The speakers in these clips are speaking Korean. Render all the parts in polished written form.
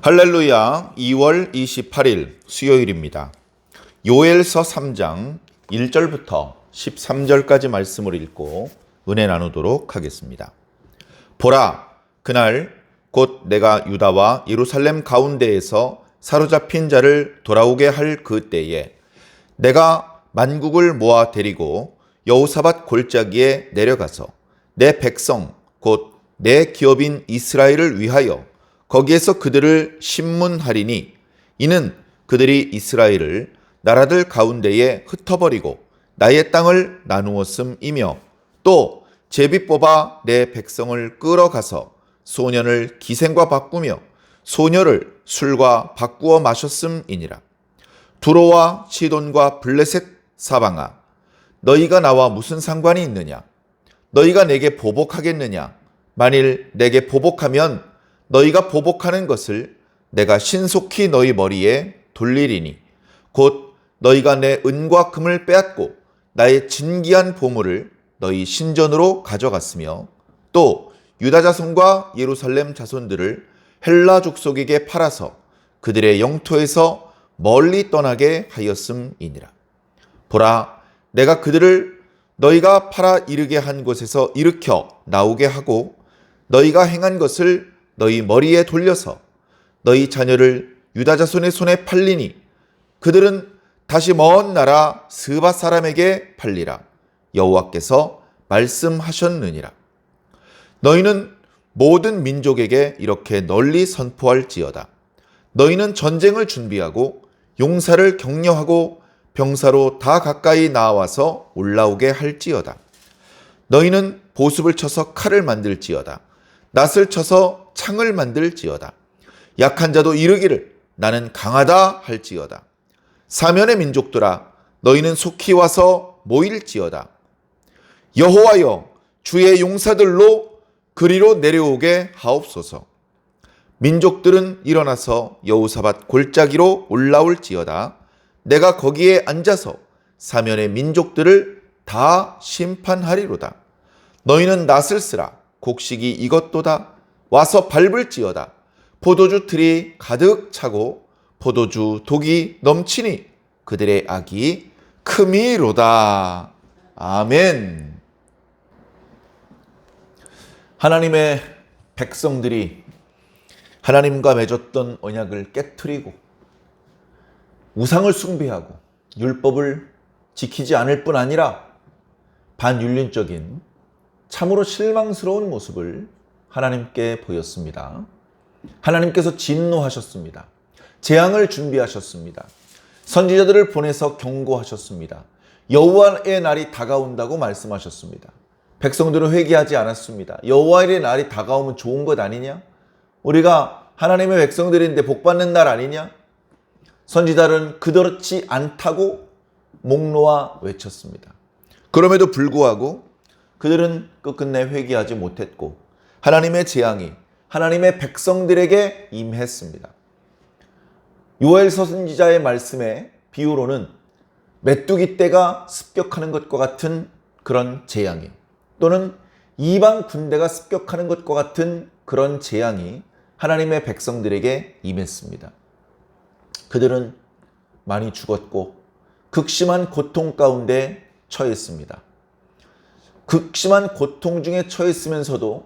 할렐루야. 2월 28일 수요일입니다. 요엘서 3장 1절부터 13절까지 말씀을 읽고 은혜 나누도록 하겠습니다. 보라, 그날 곧 내가 유다와 예루살렘 가운데에서 사로잡힌 자를 돌아오게 할 그 때에 내가 만국을 모아 데리고 여호사밧 골짜기에 내려가서 내 백성 곧 내 기업인 이스라엘을 위하여 거기에서 그들을 심문하리니 이는 그들이 이스라엘을 나라들 가운데에 흩어버리고 나의 땅을 나누었음이며 또 제비 뽑아 내 백성을 끌어가서 소년을 기생과 바꾸며 소녀를 술과 바꾸어 마셨음이니라. 두로와 시돈과 블레셋 사방아, 너희가 나와 무슨 상관이 있느냐? 너희가 내게 보복하겠느냐? 만일 내게 보복하면 너희가 보복하는 것을 내가 신속히 너희 머리에 돌리리니 곧 너희가 내 은과 금을 빼앗고 나의 진귀한 보물을 너희 신전으로 가져갔으며 또 유다 자손과 예루살렘 자손들을 헬라 족속에게 팔아서 그들의 영토에서 멀리 떠나게 하였음이니라. 보라, 내가 그들을 너희가 팔아 이르게 한 곳에서 일으켜 나오게 하고 너희가 행한 것을 너희 머리에 돌려서 너희 자녀를 유다 자손의 손에 팔리니 그들은 다시 먼 나라 스바 사람에게 팔리라. 여호와께서 말씀하셨느니라. 너희는 모든 민족에게 이렇게 널리 선포할지어다. 너희는 전쟁을 준비하고 용사를 격려하고 병사로 다 가까이 나와서 올라오게 할지어다. 너희는 보습을 쳐서 칼을 만들지어다. 낫을 쳐서 창을 만들지어다. 약한 자도 이르기를 나는 강하다 할지어다. 사면의 민족들아, 너희는 속히 와서 모일지어다. 여호와여, 주의 용사들로 그리로 내려오게 하옵소서. 민족들은 일어나서 여호사밧 골짜기로 올라올지어다. 내가 거기에 앉아서 사면의 민족들을 다 심판하리로다. 너희는 낫을 쓰라. 곡식이 이것도다. 와서 밟을지어다. 포도주 틀이 가득 차고 포도주 독이 넘치니 그들의 악이 크미로다. 아멘. 하나님의 백성들이 하나님과 맺었던 언약을 깨트리고 우상을 숭배하고 율법을 지키지 않을 뿐 아니라 반윤리적인 참으로 실망스러운 모습을 하나님께 보였습니다. 하나님께서 진노하셨습니다. 재앙을 준비하셨습니다. 선지자들을 보내서 경고하셨습니다. 여호와의 날이 다가온다고 말씀하셨습니다. 백성들은 회개하지 않았습니다. 여호와의 날이 다가오면 좋은 것 아니냐? 우리가 하나님의 백성들인데 복받는 날 아니냐? 선지자들은 그렇지 않다고 목 놓아 외쳤습니다. 그럼에도 불구하고 그들은 끝끝내 회개하지 못했고 하나님의 재앙이 하나님의 백성들에게 임했습니다. 요엘서 선지자의 말씀의 비유로는 메뚜기 떼가 습격하는 것과 같은 그런 재앙이 또는 이방 군대가 습격하는 것과 같은 그런 재앙이 하나님의 백성들에게 임했습니다. 그들은 많이 죽었고 극심한 고통 가운데 처했습니다. 극심한 고통 중에 처했으면서도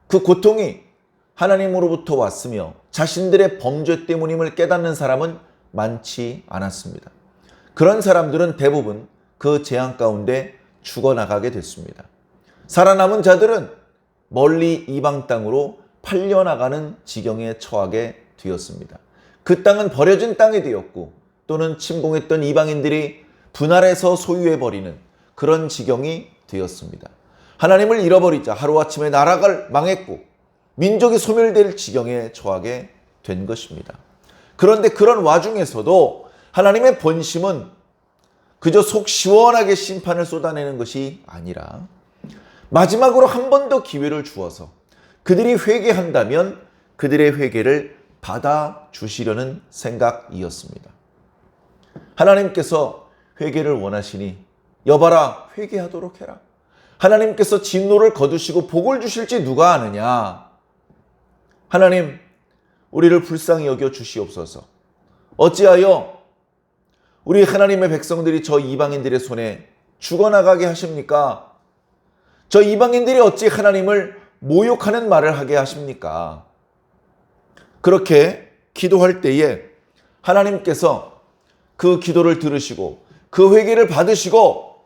그 고통이 하나님으로부터 왔으며 자신들의 범죄 때문임을 깨닫는 사람은 많지 않았습니다. 그런 사람들은 대부분 그 재앙 가운데 죽어나가게 됐습니다. 살아남은 자들은 멀리 이방 땅으로 팔려나가는 지경에 처하게 되었습니다. 그 땅은 버려진 땅이 되었고 또는 침공했던 이방인들이 분할해서 소유해버리는 그런 지경이 되었습니다. 하나님을 잃어버리자 하루아침에 나라가 망했고 민족이 소멸될 지경에 처하게 된 것입니다. 그런데 그런 와중에서도 하나님의 본심은 그저 속 시원하게 심판을 쏟아내는 것이 아니라 마지막으로 한 번 더 기회를 주어서 그들이 회개한다면 그들의 회개를 받아주시려는 생각이었습니다. 하나님께서 회개를 원하시니 여봐라 회개하도록 해라. 하나님께서 진노를 거두시고 복을 주실지 누가 아느냐. 하나님 우리를 불쌍히 여겨 주시옵소서. 어찌하여 우리 하나님의 백성들이 저 이방인들의 손에 죽어나가게 하십니까? 저 이방인들이 어찌 하나님을 모욕하는 말을 하게 하십니까? 그렇게 기도할 때에 하나님께서 그 기도를 들으시고 그 회개를 받으시고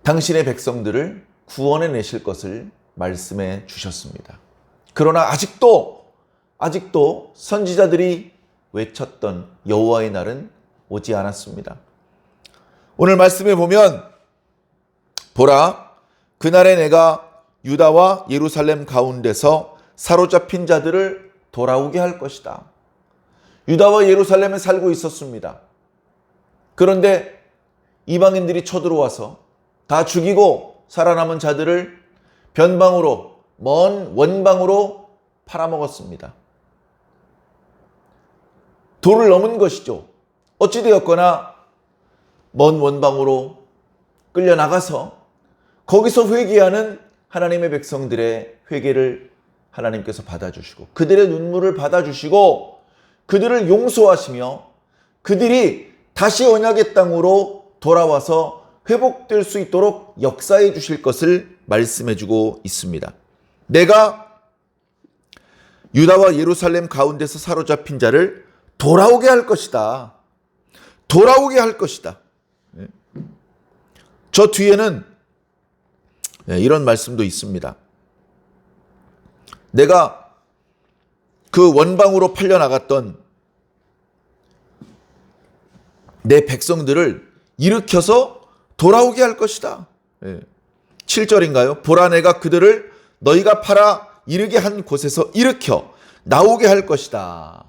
당신의 백성들을 구원해 내실 것을 말씀해 주셨습니다. 그러나 아직도 선지자들이 외쳤던 여호와의 날은 오지 않았습니다. 오늘 말씀에 보면 보라, 그날에 내가 유다와 예루살렘 가운데서 사로잡힌 자들을 돌아오게 할 것이다. 유다와 예루살렘에 살고 있었습니다. 그런데 이방인들이 쳐들어와서 다 죽이고 살아남은 자들을 변방으로, 먼 원방으로 팔아먹었습니다. 도를 넘은 것이죠. 어찌되었거나 먼 원방으로 끌려나가서 거기서 회개하는 하나님의 백성들의 회개를 하나님께서 받아주시고 그들의 눈물을 받아주시고 그들을 용서하시며 그들이 다시 언약의 땅으로 돌아와서 회복될 수 있도록 역사해 주실 것을 말씀해 주고 있습니다. 내가 유다와 예루살렘 가운데서 사로잡힌 자를 돌아오게 할 것이다. 돌아오게 할 것이다. 저 뒤에는 이런 말씀도 있습니다. 내가 그 원방으로 팔려나갔던 내 백성들을 일으켜서 돌아오게 할 것이다. 7절인가요? 보라, 내가 그들을 너희가 팔아 이르게 한 곳에서 일으켜 나오게 할 것이다.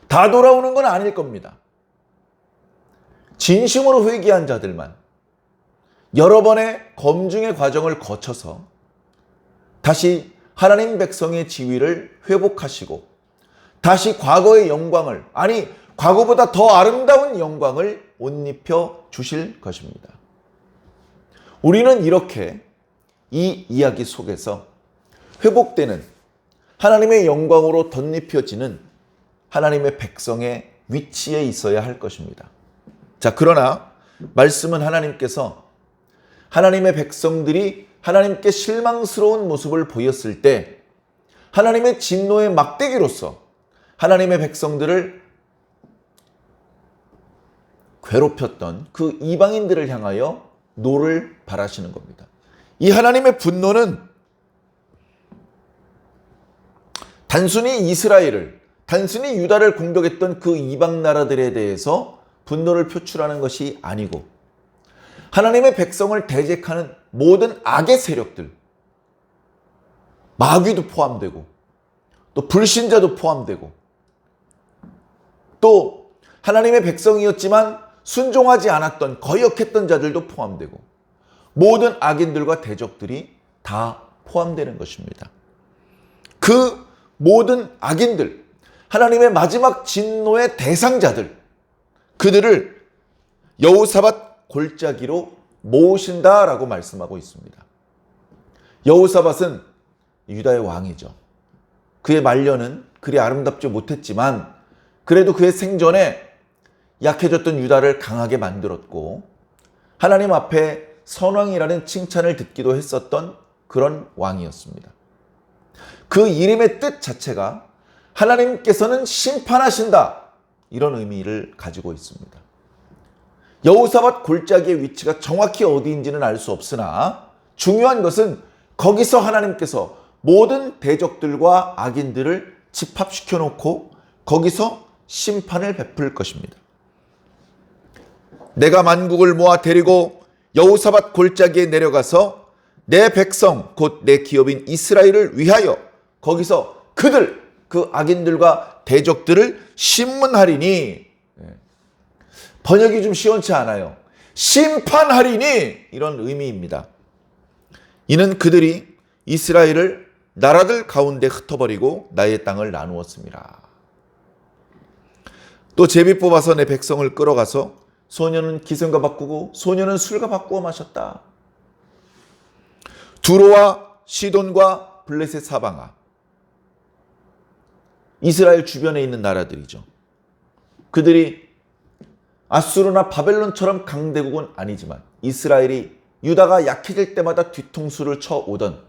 다 돌아오는 건 아닐 겁니다. 진심으로 회개한 자들만 여러 번의 검증의 과정을 거쳐서 다시 하나님 백성의 지위를 회복하시고 다시 과거의 영광을, 아니 과거보다 더 아름다운 영광을 옷 입혀 주실 것입니다. 우리는 이렇게 이 이야기 속에서 회복되는 하나님의 영광으로 덧입혀지는 하나님의 백성의 위치에 있어야 할 것입니다. 자, 그러나 말씀은 하나님께서 하나님의 백성들이 하나님께 실망스러운 모습을 보였을 때 하나님의 진노의 막대기로서 하나님의 백성들을 괴롭혔던 그 이방인들을 향하여 노를 바라시는 겁니다. 이 하나님의 분노는 단순히 이스라엘을, 단순히 유다를 공격했던 그 이방 나라들에 대해서 분노를 표출하는 것이 아니고 하나님의 백성을 대적하는 모든 악의 세력들, 마귀도 포함되고 또 불신자도 포함되고 또 하나님의 백성이었지만 순종하지 않았던 거역했던 자들도 포함되고 모든 악인들과 대적들이 다 포함되는 것입니다. 그 모든 악인들, 하나님의 마지막 진노의 대상자들, 그들을 여호사밧 골짜기로 모으신다라고 말씀하고 있습니다. 여호사밧은 유다의 왕이죠. 그의 말년은 그리 아름답지 못했지만 그래도 그의 생전에 약해졌던 유다를 강하게 만들었고 하나님 앞에 선왕이라는 칭찬을 듣기도 했었던 그런 왕이었습니다. 그 이름의 뜻 자체가 하나님께서는 심판하신다, 이런 의미를 가지고 있습니다. 여호사밧 골짜기의 위치가 정확히 어디인지는 알 수 없으나 중요한 것은 거기서 하나님께서 모든 대적들과 악인들을 집합시켜 놓고 거기서 심판을 베풀 것입니다. 내가 만국을 모아 데리고 여호사밧 골짜기에 내려가서 내 백성 곧 내 기업인 이스라엘을 위하여 거기서 그들, 그 악인들과 대적들을 심문하리니, 번역이 좀 시원치 않아요. 심판하리니, 이런 의미입니다. 이는 그들이 이스라엘을 나라들 가운데 흩어버리고 나의 땅을 나누었습니다. 또 제비 뽑아서 내 백성을 끌어가서 소년은 기생과 바꾸고 소년은 술과 바꾸어 마셨다. 두로와 시돈과 블레셋 사방아, 이스라엘 주변에 있는 나라들이죠. 그들이 아수르나 바벨론처럼 강대국은 아니지만 이스라엘이 유다가 약해질 때마다 뒤통수를 쳐오던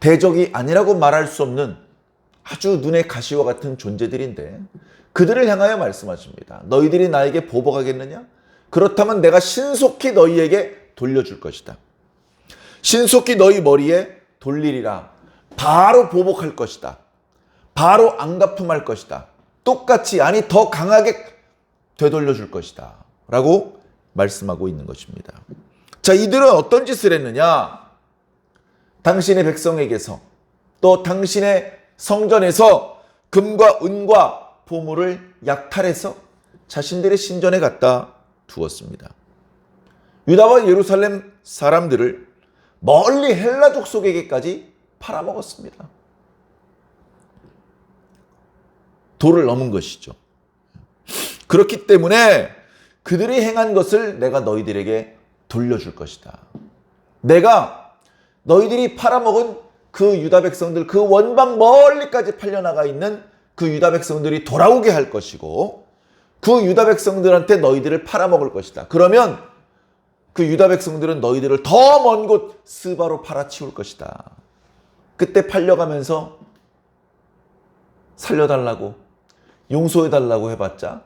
대적이 아니라고 말할 수 없는 아주 눈의 가시와 같은 존재들인데 그들을 향하여 말씀하십니다. 너희들이 나에게 보복하겠느냐? 그렇다면 내가 신속히 너희에게 돌려줄 것이다. 신속히 너희 머리에 돌리리라. 바로 보복할 것이다. 바로 안갚음할 것이다. 똑같이 아니 더 강하게 되돌려줄 것이다. 라고 말씀하고 있는 것입니다. 자, 이들은 어떤 짓을 했느냐? 당신의 백성에게서 또 당신의 성전에서 금과 은과 보물을 약탈해서 자신들의 신전에 갖다 두었습니다. 유다와 예루살렘 사람들을 멀리 헬라 족속에게까지 팔아먹었습니다. 도를 넘은 것이죠. 그렇기 때문에 그들이 행한 것을 내가 너희들에게 돌려줄 것이다. 내가 너희들이 팔아먹은 그 유다 백성들, 그 원방 멀리까지 팔려나가 있는 그 유다 백성들이 돌아오게 할 것이고 그 유다 백성들한테 너희들을 팔아먹을 것이다. 그러면 그 유다 백성들은 너희들을 더 먼 곳 스바로 팔아치울 것이다. 그때 팔려가면서 살려달라고 용서해달라고 해봤자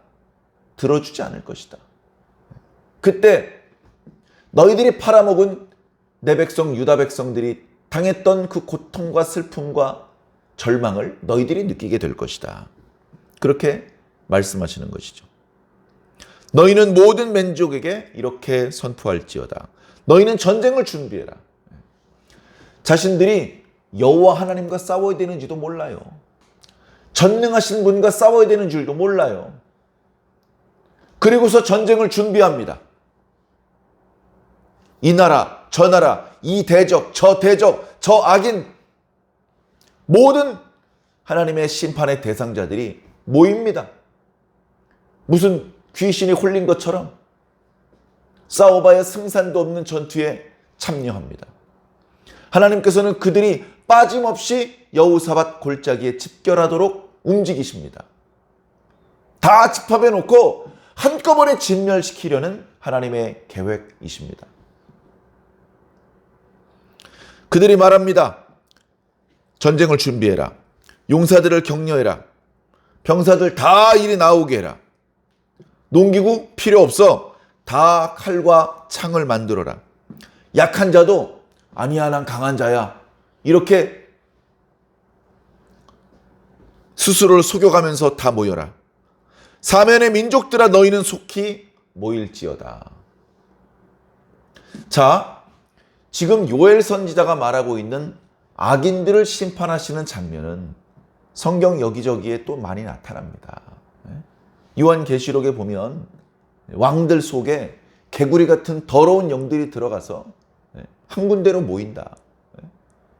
들어주지 않을 것이다. 그때 너희들이 팔아먹은 내 백성 유다 백성들이 당했던 그 고통과 슬픔과 절망을 너희들이 느끼게 될 것이다. 그렇게 말씀하시는 것이죠. 너희는 모든 민족에게 이렇게 선포할지어다. 너희는 전쟁을 준비해라. 자신들이 여호와 하나님과 싸워야 되는지도 몰라요. 전능하신 분과 싸워야 되는 줄도 몰라요. 그리고서 전쟁을 준비합니다. 이 나라, 저 나라, 이 대적, 저 악인, 모든 하나님의 심판의 대상자들이 모입니다. 무슨 귀신이 홀린 것처럼 싸워봐야 승산도 없는 전투에 참여합니다. 하나님께서는 그들이 빠짐없이 여호사밧 골짜기에 집결하도록 움직이십니다. 다 집합해 놓고 한꺼번에 진멸시키려는 하나님의 계획이십니다. 그들이 말합니다. 전쟁을 준비해라. 용사들을 격려해라. 병사들 다 이리 나오게 해라. 농기구 필요 없어. 다 칼과 창을 만들어라. 약한 자도 아니야 난 강한 자야. 이렇게 스스로를 속여가면서 다 모여라. 사면의 민족들아 너희는 속히 모일지어다. 자, 지금 요엘 선지자가 말하고 있는 악인들을 심판하시는 장면은 성경 여기저기에 또 많이 나타납니다. 요한계시록에 보면 왕들 속에 개구리 같은 더러운 영들이 들어가서 한 군데로 모인다.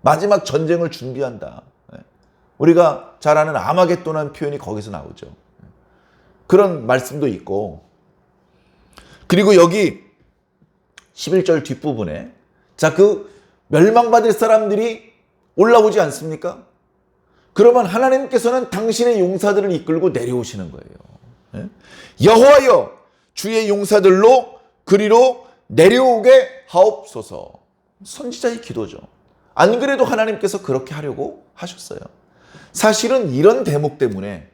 마지막 전쟁을 준비한다. 우리가 잘 아는 아마겟돈이라는 표현이 거기서 나오죠. 그런 말씀도 있고, 그리고 여기 11절 뒷부분에 자, 그 멸망받을 사람들이 올라오지 않습니까? 그러면 하나님께서는 당신의 용사들을 이끌고 내려오시는 거예요. 여호와여 주의 용사들로 그리로 내려오게 하옵소서. 선지자의 기도죠. 안 그래도 하나님께서 그렇게 하려고 하셨어요. 사실은 이런 대목 때문에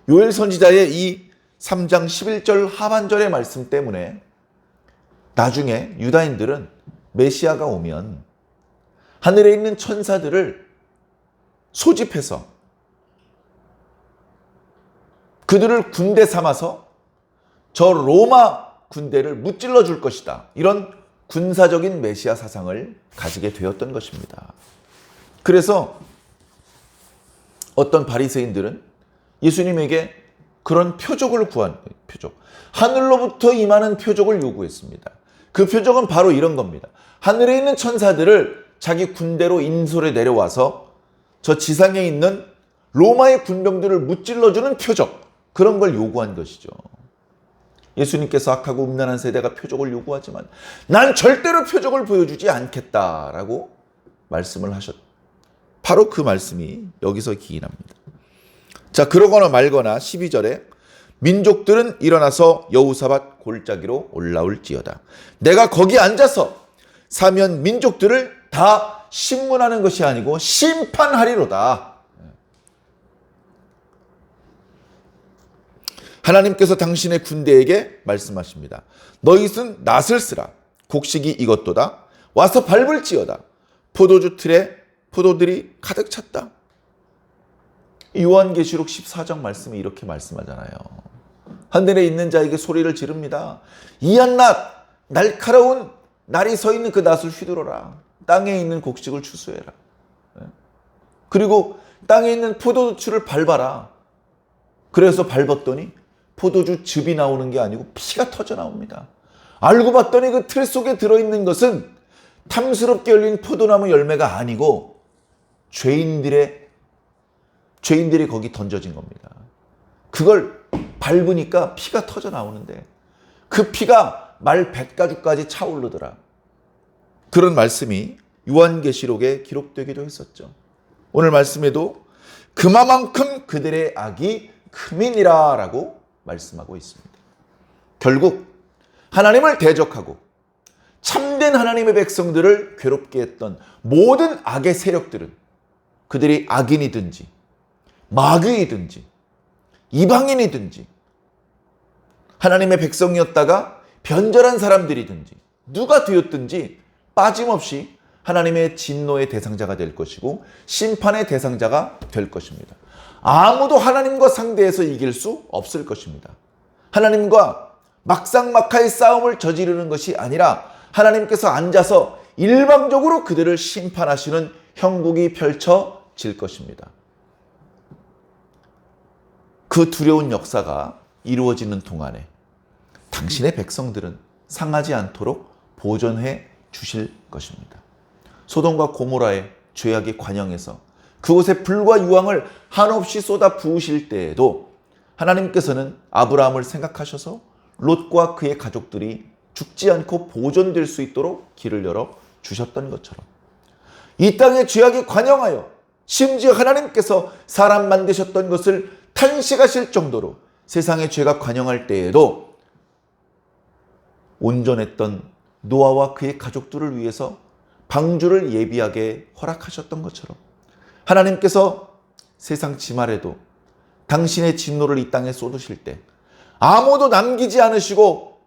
요엘 선지자의 이 3장 11절 하반절의 말씀 때문에 나중에 유다인들은 메시아가 오면 하늘에 있는 천사들을 소집해서 그들을 군대 삼아서 저 로마 군대를 무찔러 줄 것이다. 이런 군사적인 메시아 사상을 가지게 되었던 것입니다. 그래서 어떤 바리새인들은 예수님에게 그런 표적을 구한 표적, 하늘로부터 임하는 표적을 요구했습니다. 그 표적은 바로 이런 겁니다. 하늘에 있는 천사들을 자기 군대로 인솔해 내려와서 저 지상에 있는 로마의 군병들을 무찔러주는 표적, 그런 걸 요구한 것이죠. 예수님께서 악하고 음란한 세대가 표적을 요구하지만 난 절대로 표적을 보여주지 않겠다라고 말씀을 하셨. 바로 그 말씀이 여기서 기인합니다. 자, 그러거나 말거나 12절에 민족들은 일어나서 여호사밧 골짜기로 올라올지어다. 내가 거기 앉아서 사면 민족들을 다 심문하는 것이 아니고 심판하리로다. 하나님께서 당신의 군대에게 말씀하십니다. 너희는 낫을 쓰라. 곡식이 익었도다. 와서 밟을지어다. 포도주 틀에 포도들이 가득 찼다. 요한계시록 14장 말씀이 이렇게 말씀하잖아요. 하늘에 있는 자에게 소리를 지릅니다. 이 한낮 날카로운 날이 서 있는 그 낫을 휘두르라. 땅에 있는 곡식을 추수해라. 그리고 땅에 있는 포도주를 밟아라. 그래서 밟았더니 포도주 즙이 나오는 게 아니고 피가 터져 나옵니다. 알고 봤더니 그 틀 속에 들어있는 것은 탐스럽게 열린 포도나무 열매가 아니고 죄인들이 거기 던져진 겁니다. 그걸 밟으니까 피가 터져 나오는데 그 피가 말 100가죽까지 차오르더라. 그런 말씀이 요한계시록에 기록되기도 했었죠. 오늘 말씀에도 그만큼 그들의 악이 큼이니라 라고 말씀하고 있습니다. 결국 하나님을 대적하고 참된 하나님의 백성들을 괴롭게 했던 모든 악의 세력들은 그들이 악인이든지 마귀이든지 이방인이든지 하나님의 백성이었다가 변절한 사람들이든지 누가 되었든지 빠짐없이 하나님의 진노의 대상자가 될 것이고 심판의 대상자가 될 것입니다. 아무도 하나님과 상대해서 이길 수 없을 것입니다. 하나님과 막상막하의 싸움을 저지르는 것이 아니라 하나님께서 앉아서 일방적으로 그들을 심판하시는 형국이 펼쳐질 것입니다. 그 두려운 역사가 이루어지는 동안에 당신의 백성들은 상하지 않도록 보존해 주실 것입니다. 소돔과 고모라의 죄악의 관영에서 그곳에 불과 유황을 한없이 쏟아 부으실 때에도 하나님께서는 아브라함을 생각하셔서 롯과 그의 가족들이 죽지 않고 보존될 수 있도록 길을 열어 주셨던 것처럼 이 땅의 죄악이 관영하여 심지어 하나님께서 사람 만드셨던 것을 탄식하실 정도로 세상의 죄가 관영할 때에도 온전했던 노아와 그의 가족들을 위해서 방주를 예비하게 허락하셨던 것처럼 하나님께서 세상 지말에도 당신의 진노를 이 땅에 쏟으실 때 아무도 남기지 않으시고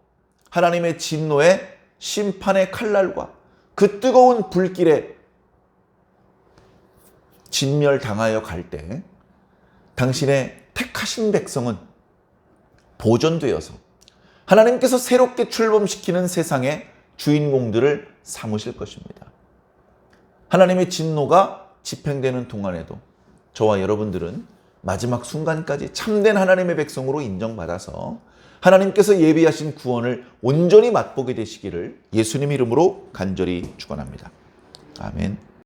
하나님의 진노의 심판의 칼날과 그 뜨거운 불길에 진멸당하여 갈 때 당신의 택하신 백성은 보존되어서 하나님께서 새롭게 출범시키는 세상의 주인공들을 삼으실 것입니다. 하나님의 진노가 집행되는 동안에도 저와 여러분들은 마지막 순간까지 참된 하나님의 백성으로 인정받아서 하나님께서 예비하신 구원을 온전히 맛보게 되시기를 예수님 이름으로 간절히 축원합니다. 아멘.